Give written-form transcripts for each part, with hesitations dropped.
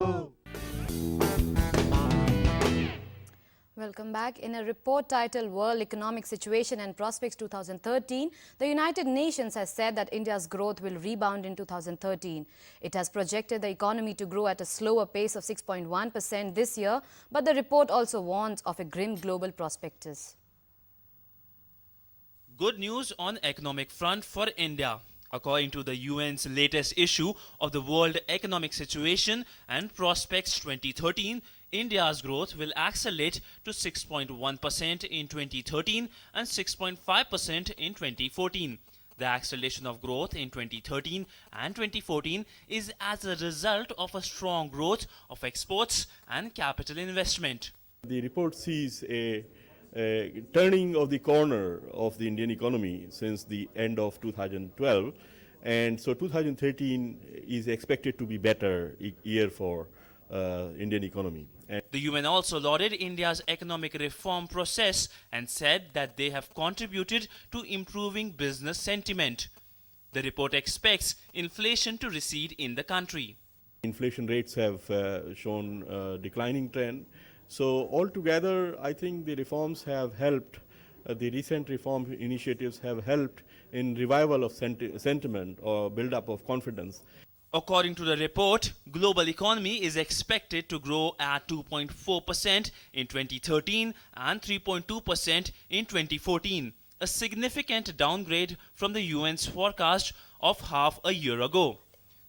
Welcome back. In a report titled World Economic Situation and Prospects 2013, the United Nations has said that India's growth will rebound in 2013. It has projected the economy to grow at a slower pace of 6.1% this year, but the report also warns of a grim global prospectus. Good news on economic front for India. According to the UN's latest issue of the World Economic Situation and Prospects 2013, India's growth will accelerate to 6.1% in 2013 and 6.5% in 2014. The acceleration of growth in 2013 and 2014 is as a result of a strong growth of exports and capital investment. The report sees a turning of the corner of the Indian economy since the end of 2012, and so 2013 is expected to be better year for Indian economy. The UN also lauded India's economic reform process and said that they have contributed to improving business sentiment. The report expects inflation to recede in the country. Inflation rates have shown a declining trend. So altogether, I think the reforms have helped, the recent reform initiatives have helped in revival of sentiment or build-up of confidence. According to the report, global economy is expected to grow at 2.4% in 2013 and 3.2% in 2014, a significant downgrade from the UN's forecast of half a year ago.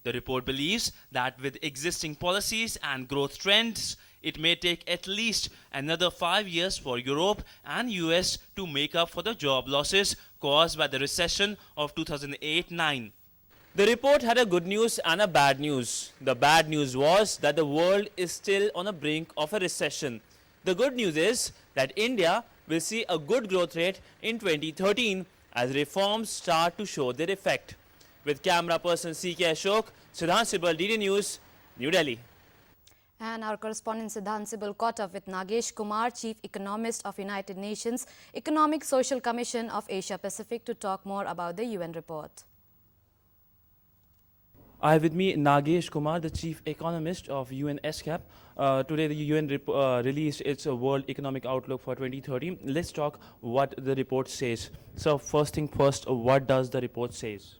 The report believes that with existing policies and growth trends, it may take at least another 5 years for Europe and US to make up for the job losses caused by the recession of 2008-9. The report had a good news and a bad news. The bad news was that the world is still on the brink of a recession. The good news is that India will see a good growth rate in 2013 as reforms start to show their effect. With camera person C.K. Ashok, Sidhant, Sibal, DD News, New Delhi. And our correspondent Sidhant Sibal caught up with Nagesh Kumar, Chief Economist of United Nations Economic Social Commission of Asia Pacific, to talk more about the UN report. I have with me Nagesh Kumar, the Chief Economist of UN SCAP. Today the UN released its World Economic Outlook for 2013. Let's talk what the report says. So first thing first, what does the report says?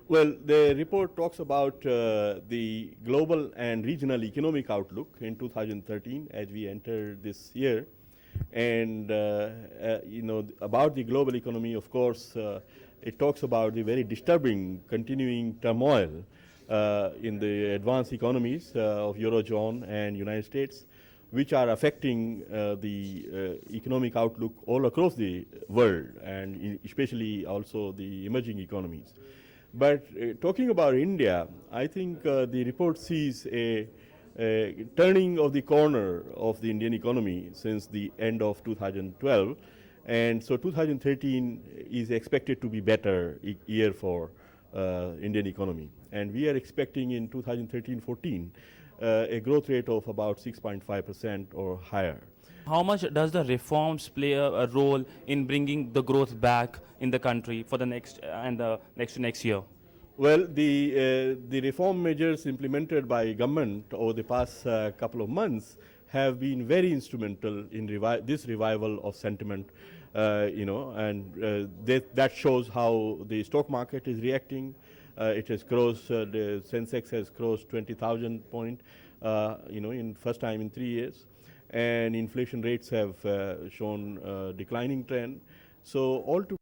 Well, the report talks about the global and regional economic outlook in 2013 as we enter this year. And, about the global economy, of course, it talks about the very disturbing continuing turmoil in the advanced economies of Eurozone and United States, which are affecting the economic outlook all across the world, and especially also the emerging economies. But talking about India, I think the report sees a turning of the corner of the Indian economy since the end of 2012. And so 2013 is expected to be better year for Indian economy. And we are expecting in 2013-14 a growth rate of about 6.5% or higher. How much does the reforms play a role in bringing the growth back in the country for the next and the next year? Well, the reform measures implemented by government over the past couple of months have been very instrumental in this revival of sentiment, that shows how the stock market is reacting. It has crossed, the Sensex has crossed 20,000 point, in first time in 3 years. And inflation rates have shown a declining trend. So altogether,